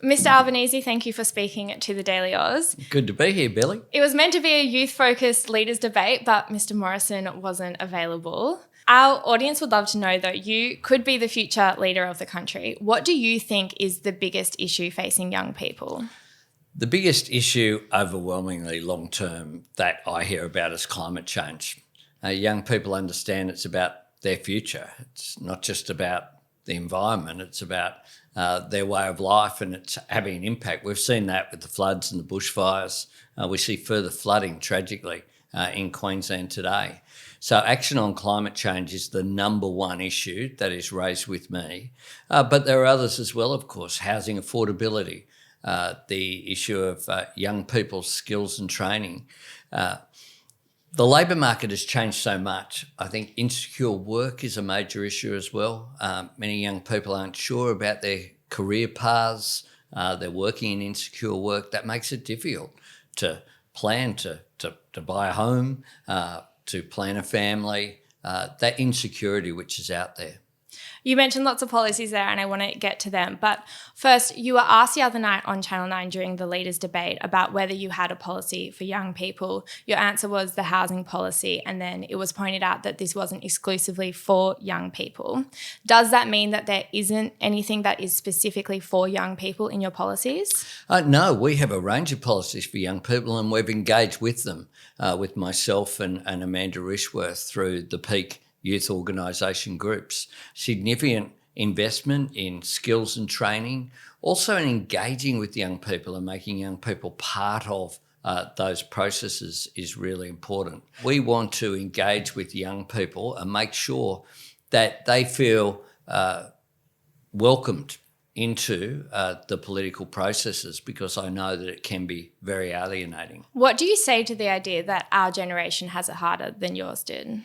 Mr. Albanese, thank you for speaking to the Daily Oz. Good to be here, Billy. It was meant to be a youth-focused leaders debate, but Mr. Morrison wasn't available. Our audience would love to know, though, you could be the future leader of the country. What do you think is the biggest issue facing young people? The biggest issue, overwhelmingly long-term, that I hear about is climate change. Young people understand it's about their future. It's not just about the environment, it's about their way of life, and it's having an impact. We've seen that with the floods and the bushfires. We see further flooding, tragically, in Queensland today. So action on climate change is the number one issue that is raised with me. But there are others as well, of course. Housing affordability, the issue of young people's skills and training. The labour market has changed so much. I think insecure work is a major issue as well. Many young people aren't sure about their career paths. They're working in insecure work. That makes it difficult to plan to buy a home, to plan a family, that insecurity which is out there. You mentioned lots of policies there, and I want to get to them. But first, you were asked the other night on Channel 9 during the leaders' debate about whether you had a policy for young people. Your answer was the housing policy, and then it was pointed out that this wasn't exclusively for young people. Does that mean that there isn't anything that is specifically for young people in your policies? No, we have a range of policies for young people, and we've engaged with them, with myself and Amanda Rishworth through the Peak youth organisation groups. Significant investment in skills and training, also in engaging with young people and making young people part of those processes is really important. We want to engage with young people and make sure that they feel welcomed into the political processes, because I know that it can be very alienating. What do you say to the idea that our generation has it harder than yours did?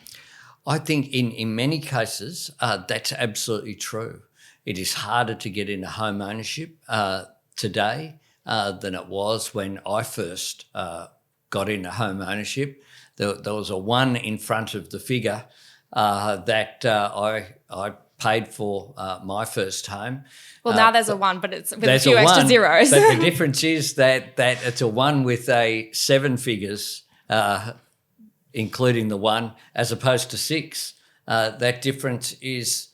I think in many cases that's absolutely true. It is harder to get into home ownership today than it was when I first got into home ownership. There was a 1 in front of the figure that I paid for my first home. Well, now there's a 1, but it's with a few extra zeros. But the difference is that it's a 1 with 7 figures, including the 1, as opposed to 6. That difference is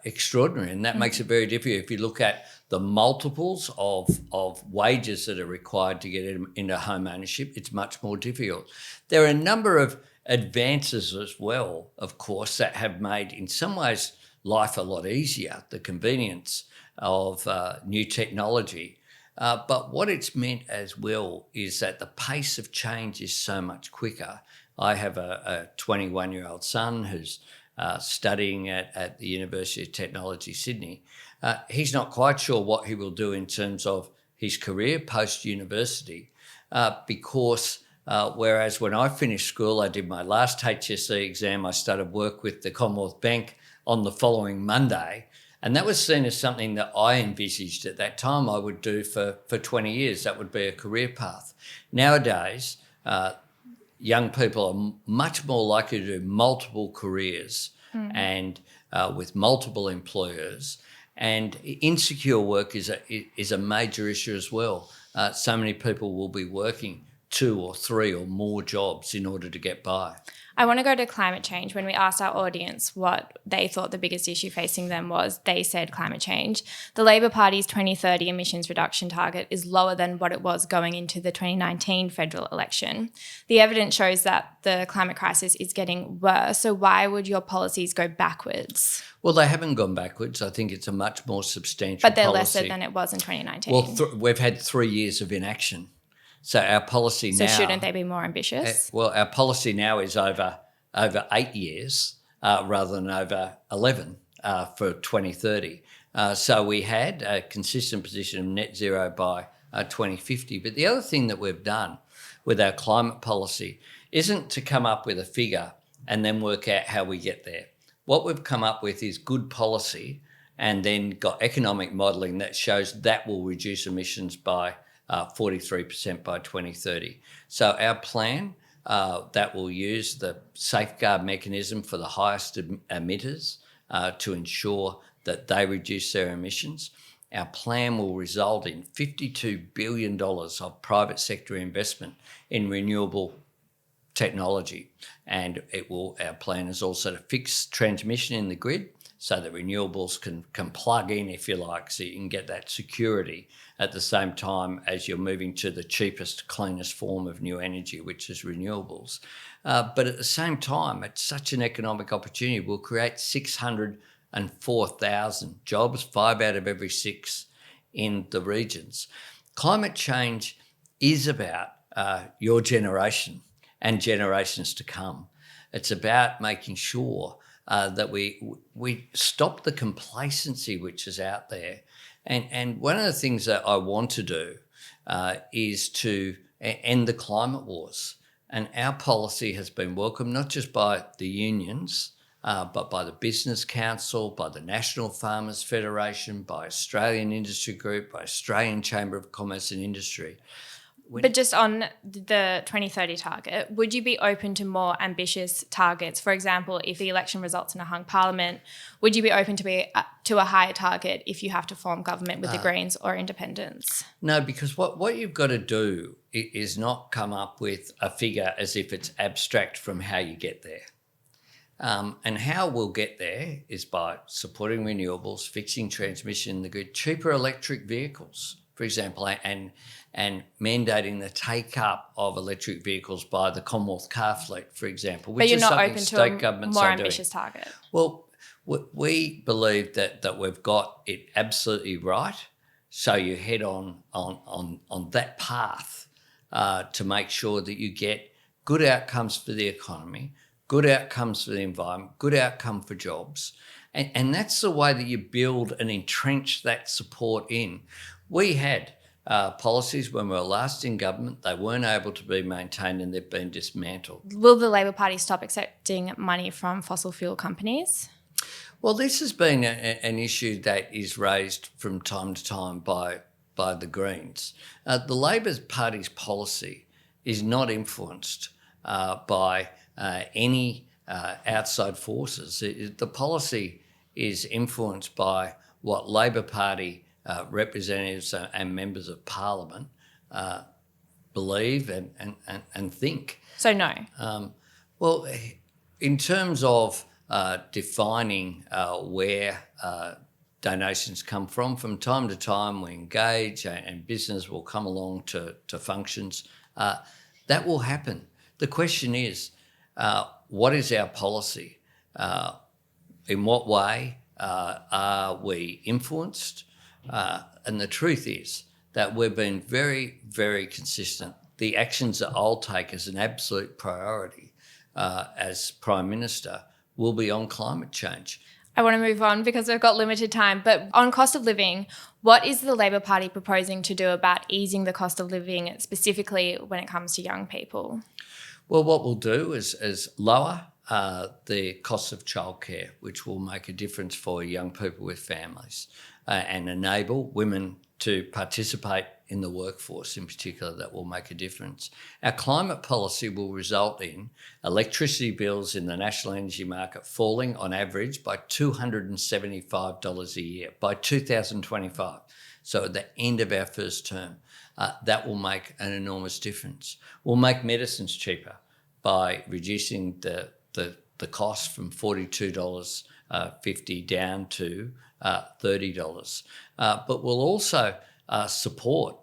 extraordinary, and that makes it very difficult. If you look at the multiples of wages that are required to get into home ownership, it's much more difficult. There are a number of advances as well, of course, that have made, in some ways, life a lot easier, the convenience of new technology. But what it's meant as well is that the pace of change is so much quicker. I have a 21-year-old son who's studying at the University of Technology, Sydney. He's not quite sure what he will do in terms of his career post-university because whereas when I finished school, I did my last HSC exam, I started work with the Commonwealth Bank on the following Monday, and that was seen as something that I envisaged at that time I would do for 20 years. That would be a career path. Nowadays, young people are much more likely to do multiple careers and with multiple employers. And insecure work is a major issue as well. So many people will be working 2 or 3 or more jobs in order to get by. I want to go to climate change. When we asked our audience what they thought the biggest issue facing them was, they said climate change. The Labor Party's 2030 emissions reduction target is lower than what it was going into the 2019 federal election. The evidence shows that the climate crisis is getting worse. So why would your policies go backwards? Well, they haven't gone backwards. I think it's a much more substantial But they're policy. lesser than it was in 2019. Well, we've had 3 years of inaction. So our policy now... So shouldn't they be more ambitious? Well, our policy now is over 8 years rather than over 11 for 2030. So we had a consistent position of net zero by 2050. But the other thing that we've done with our climate policy isn't to come up with a figure and then work out how we get there. What we've come up with is good policy and then got economic modelling that shows that will reduce emissions by 43% by 2030. So our plan that will use the safeguard mechanism for the highest emitters to ensure that they reduce their emissions. our plan will result in $52 billion of private sector investment in renewable technology. And our plan is also to fix transmission in the grid so that renewables can plug in, if you like, so you can get that security at the same time as you're moving to the cheapest, cleanest form of new energy, which is renewables. But at the same time, it's such an economic opportunity. We'll create 604,000 jobs, 5 out of every 6 in the regions. Climate change is about your generation and generations to come. It's about making sure that we stop the complacency which is out there. And one of the things that I want to do is to end the climate wars. And our policy has been welcomed not just by the unions, but by the Business Council, by the National Farmers Federation, by Australian Industry Group, by Australian Chamber of Commerce and Industry. But just on the 2030 target, would you be open to more ambitious targets? For example, if the election results in a hung parliament, would you be open to a higher target if you have to form government with the Greens or independents? No, because what you've got to do is not come up with a figure as if it's abstract from how you get there. And how we'll get there is by supporting renewables, fixing transmission in the grid, cheaper electric vehicles, for example, and mandating the take-up of electric vehicles by the Commonwealth car fleet, for example, which but you're is not something open state to a governments more are ambitious doing. target? Well, we believe that we've got it absolutely right. So you head on that path to make sure that you get good outcomes for the economy, good outcomes for the environment, good outcome for jobs. And that's the way that you build and entrench that support in. We had policies when we were last in government. They weren't able to be maintained and they've been dismantled. Will the Labor Party stop accepting money from fossil fuel companies? Well, this has been an issue that is raised from time to time by the Greens. The Labor Party's policy is not influenced by any outside forces. The policy is influenced by what Labor Party representatives and members of Parliament believe and think. So no. Well, in terms of defining where donations come from time to time we engage and business will come along to functions. That will happen. The question is, what is our policy? In what way are we influenced? And the truth is that we've been very, very consistent. The actions that I'll take as an absolute priority as Prime Minister will be on climate change. I want to move on because we've got limited time. But on cost of living, what is the Labor Party proposing to do about easing the cost of living, specifically when it comes to young people? Well, what we'll do is lower the cost of childcare, which will make a difference for young people with families and enable women to participate in the workforce in particular. That will make a difference. Our climate policy will result in electricity bills in the national energy market falling on average by $275 a year by 2025. So at the end of our first term, that will make an enormous difference. We'll make medicines cheaper by reducing the cost from $42.50 down to $30. But we'll also support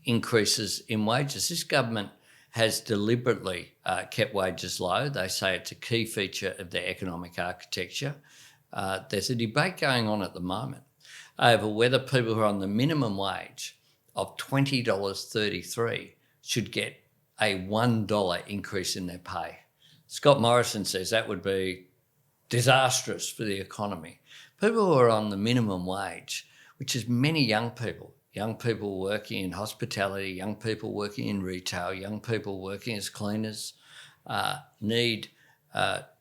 increases in wages. This government has deliberately kept wages low. They say it's a key feature of their economic architecture. There's a debate going on at the moment over whether people who are on the minimum wage of $20.33 should get a $1 increase in their pay. Scott Morrison says that would be disastrous for the economy. People who are on the minimum wage, which is many young people working in hospitality, young people working in retail, young people working as cleaners, need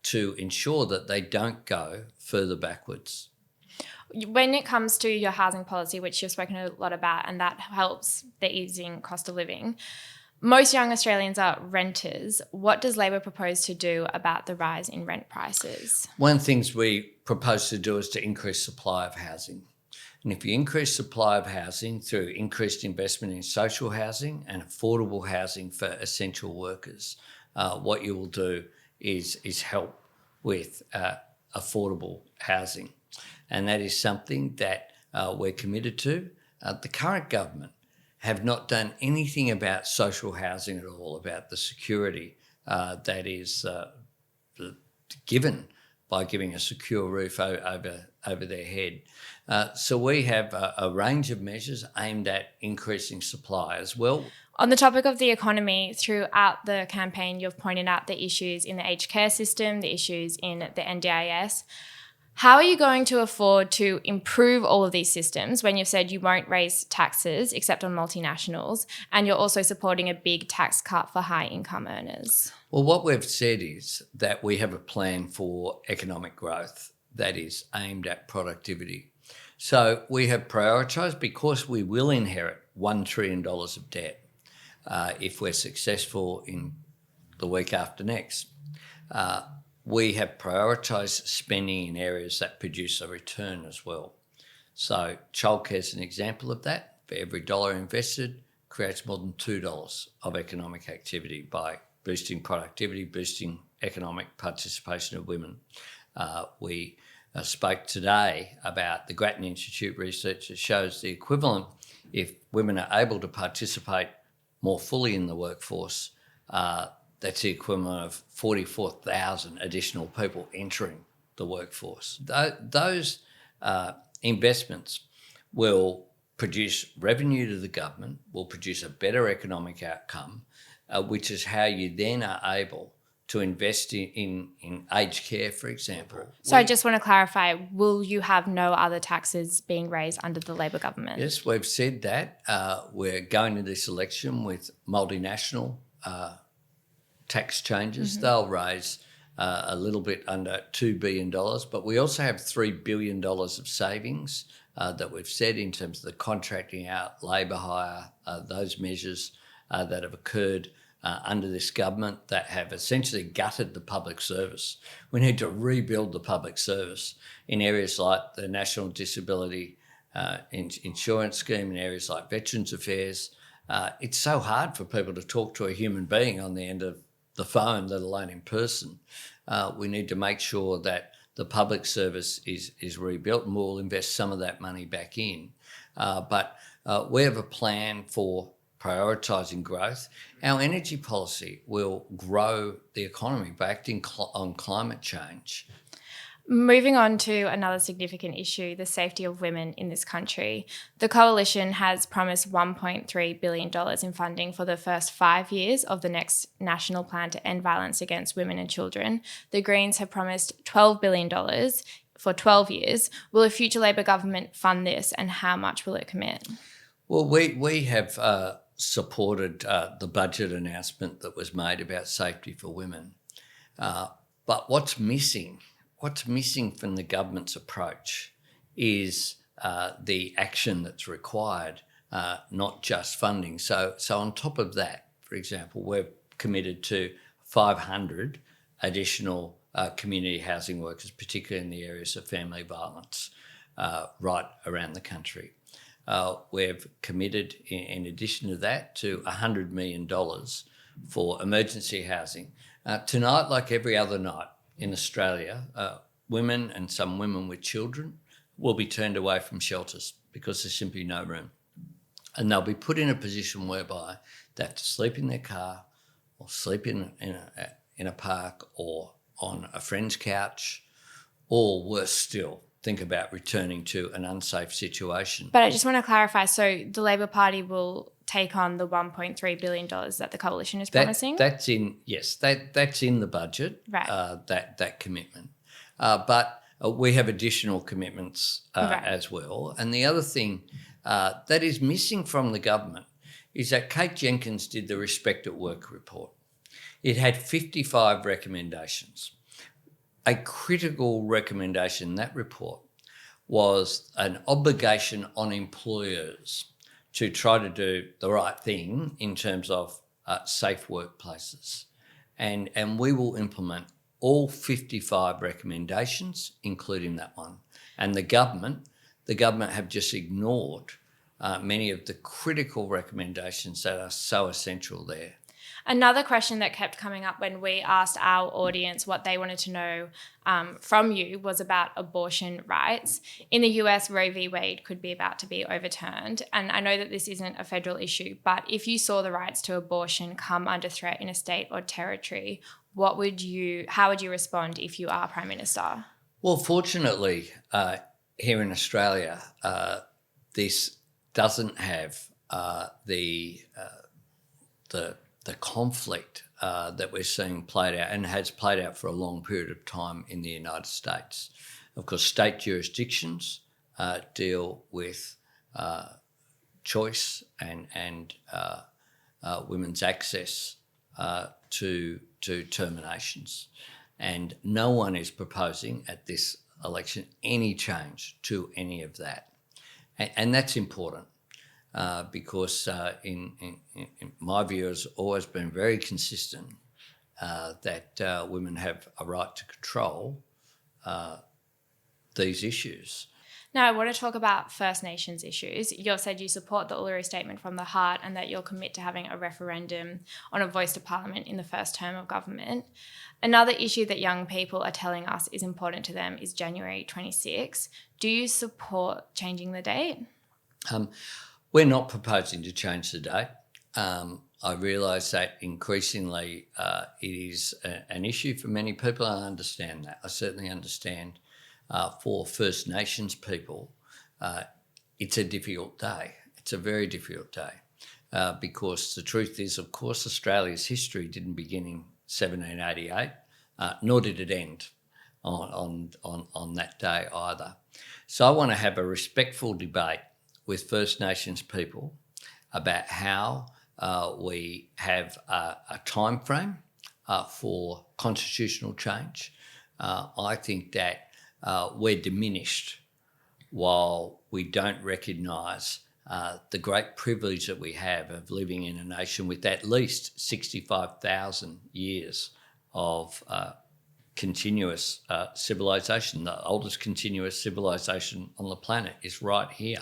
to ensure that they don't go further backwards. When it comes to your housing policy, which you've spoken a lot about, and that helps the easing cost of living, most young Australians are renters. What does Labor propose to do about the rise in rent prices? One of the things we propose to do is to increase supply of housing. And if you increase supply of housing through increased investment in social housing and affordable housing for essential workers, what you will do is help with affordable housing. And that is something that we're committed to. The current government have not done anything about social housing at all, about the security that is given by giving a secure roof over their head. So we have a range of measures aimed at increasing supply as well. On the topic of the economy, throughout the campaign, you've pointed out the issues in the aged care system, the issues in the NDIS. How are you going to afford to improve all of these systems when you've said you won't raise taxes except on multinationals, and you're also supporting a big tax cut for high income earners? Well, what we've said is that we have a plan for economic growth that is aimed at productivity. So we have prioritised, because we will inherit $1 trillion of debt if we're successful in the week after next. We have prioritised spending in areas that produce a return as well. So childcare is an example of that. For every dollar invested, creates more than $2 of economic activity by boosting productivity, boosting economic participation of women. We spoke today about the Grattan Institute research that shows the equivalent, if women are able to participate more fully in the workforce, that's the equivalent of 44,000 additional people entering the workforce. Those investments will produce revenue to the government, will produce a better economic outcome, which is how you then are able to invest in aged care, for example. So I just want to clarify, will you have no other taxes being raised under the Labor government? Yes, we've said that. We're going to this election with multinational tax changes. Mm-hmm. They'll raise a little bit under $2 billion, but we also have $3 billion of savings that we've said in terms of the contracting out, labour hire, those measures that have occurred under this government that have essentially gutted the public service. We need to rebuild the public service in areas like the National Disability Insurance Scheme, in areas like Veterans Affairs. It's so hard for people to talk to a human being on the end of the phone, let alone in person. We need to make sure that the public service is rebuilt, and we'll invest some of that money back in. But we have a plan for prioritising growth. Our energy policy will grow the economy by acting on climate change. Moving on to another significant issue, the safety of women in this country. The Coalition has promised $1.3 billion in funding for the first 5 years of the next national plan to end violence against women and children. The Greens have promised $12 billion for 12 years. Will a future Labor government fund this, and how much will it commit? Well, we have supported the budget announcement that was made about safety for women. But what's missing from the government's approach is the action that's required, not just funding. So on top of that, for example, we're committed to 500 additional community housing workers, particularly in the areas of family violence, right around the country. We've committed, in addition to that, to $100 million for emergency housing. Tonight, like every other night in Australia, women and some women with children will be turned away from shelters because there's simply no room. And they'll be put in a position whereby they have to sleep in their car or sleep in a park or on a friend's couch, or worse still, think about returning to an unsafe situation. But I just want to clarify, so the Labor Party will take on the $1.3 billion that the Coalition is promising? That's in the budget, right. That commitment. But we have additional commitments right. as well. And the other thing that is missing from the government is that Kate Jenkins did the Respect at Work report. It had 55 recommendations. A critical recommendation in that report was an obligation on employers to try to do the right thing in terms of safe workplaces. And we will implement all 55 recommendations, including that one. And the government the government have just ignored many of the critical recommendations that are so essential there. Another question that kept coming up when we asked our audience what they wanted to know from you was about abortion rights. In the US, Roe v. Wade could be about to be overturned. And I know that this isn't a federal issue, but if you saw the rights to abortion come under threat in a state or territory, how would you respond if you are Prime Minister? Well, fortunately, here in Australia, this doesn't have the conflict that we're seeing played out and has played out for a long period of time in the United States. Of course, state jurisdictions deal with choice and women's access to terminations. And no one is proposing at this election any change to any of that. And that's important. Because in my view has always been very consistent that women have a right to control these issues. Now, I want to talk about First Nations issues. You've said you support the Uluru Statement from the heart and that you'll commit to having a referendum on a voice to Parliament in the first term of government. Another issue that young people are telling us is important to them is January 26. Do you support changing the date? We're not proposing to change the date. I realise that increasingly it is an issue for many people. I understand that. I certainly understand for First Nations people, it's a difficult day. It's a very difficult day because the truth is, of course, Australia's history didn't begin in 1788, nor did it end on that day either. So I want to have a respectful debate with First Nations people about how we have a time frame for constitutional change. I think that we're diminished while we don't recognise the great privilege that we have of living in a nation with at least 65,000 years of continuous civilisation. The oldest continuous civilisation on the planet is right here.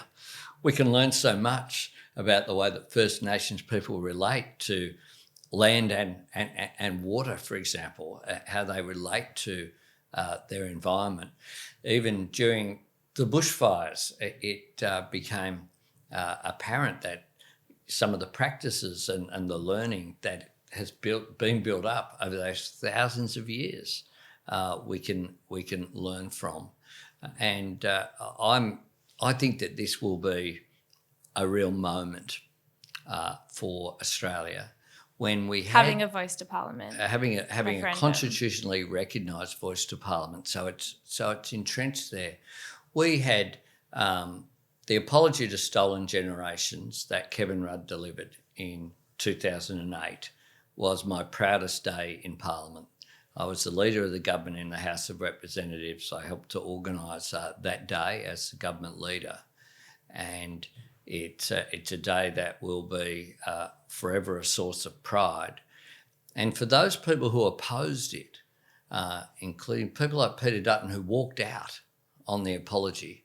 We can learn so much about the way that First Nations people relate to land and water, for example, how they relate to their environment. Even during the bushfires, it became apparent that some of the practices and the learning that has been built up over those thousands of years, we can learn from. And I think that this will be a real moment for Australia when we having a voice to Parliament, having a constitutionally recognised voice to Parliament. So it's entrenched there. We had the apology to stolen generations that Kevin Rudd delivered in 2008 was my proudest day in Parliament. I was the leader of the government in the House of Representatives. I helped to organise that day as the government leader, and it's a day that will be forever a source of pride. And for those people who opposed it, including people like Peter Dutton who walked out on the apology,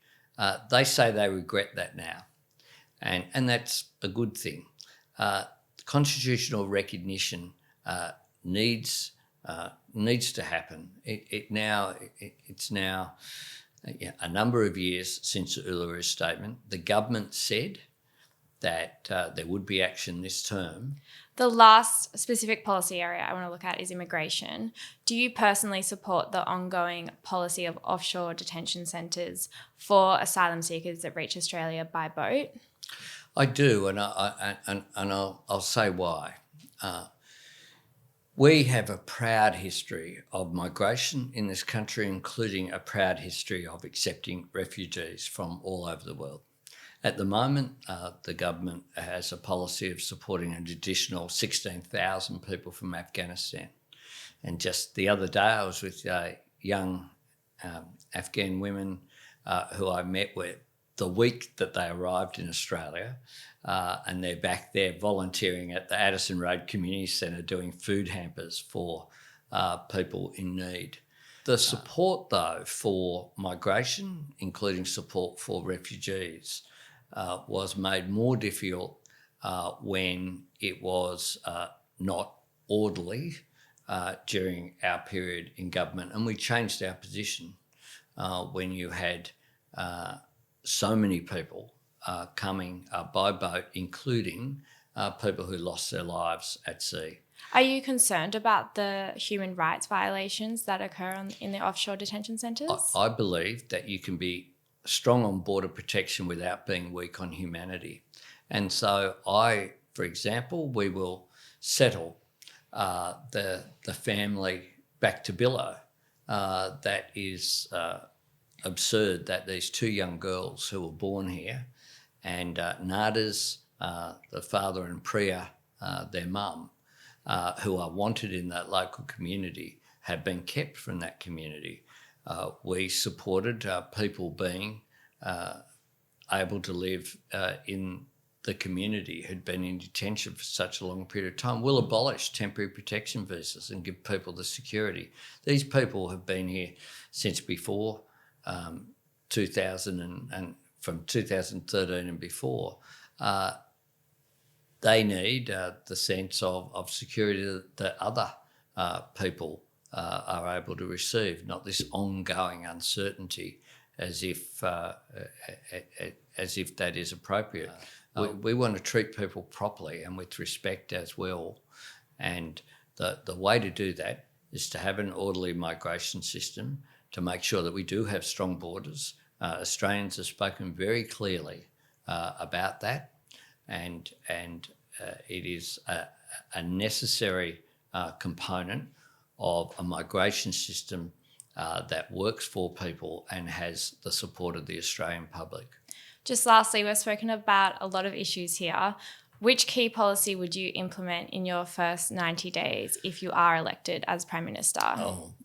they say they regret that now, and that's a good thing. Constitutional recognition needs to happen. It's now a number of years since the Uluru Statement. The government said that there would be action this term. The last specific policy area I want to look at is immigration. Do you personally support the ongoing policy of offshore detention centres for asylum seekers that reach Australia by boat? I do, and I'll say why. We have a proud history of migration in this country, including a proud history of accepting refugees from all over the world. At the moment, the government has a policy of supporting an additional 16,000 people from Afghanistan. And just the other day, I was with young Afghan women who I met with the week that they arrived in Australia, and they're back there volunteering at the Addison Road Community Centre doing food hampers for people in need. The support, though, for migration, including support for refugees, was made more difficult when it was not orderly during our period in government. And we changed our position when you had so many people coming by boat, including people who lost their lives at sea. Are you concerned about the human rights violations that occur in the offshore detention centres? I believe that you can be strong on border protection without being weak on humanity. And so for example, we will settle the family back to Billow. That is absurd that these two young girls who were born here and Nada's, the father, and Priya, their mum, who are wanted in that local community, have been kept from that community. We supported people being able to live in the community who'd been in detention for such a long period of time. We'll abolish temporary protection visas and give people the security. These people have been here since before 2000 and from 2013 and before. They need the sense of security that other people are able to receive, not this ongoing uncertainty as if that is appropriate. We want to treat people properly and with respect as well. And the way to do that is to have an orderly migration system, to make sure that we do have strong borders. Australians have spoken very clearly about that, and it is a necessary component of a migration system that works for people and has the support of the Australian public. Just lastly, we've spoken about a lot of issues here. Which key policy would you implement in your first 90 days if you are elected as Prime Minister?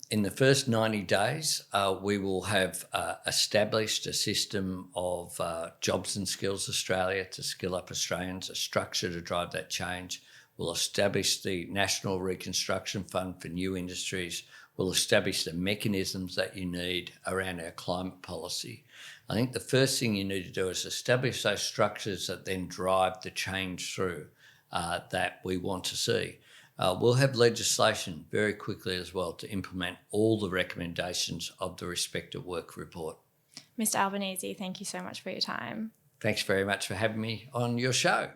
In the first 90 days, we will have established a system of Jobs and Skills Australia to skill up Australians, a structure to drive that change. We'll establish the National Reconstruction Fund for new industries. We'll establish the mechanisms that you need around our climate policy. I think the first thing you need to do is establish those structures that then drive the change through that we want to see. We'll have legislation very quickly as well to implement all the recommendations of the Respect at Work report. Mr. Albanese, thank you so much for your time. Thanks very much for having me on your show.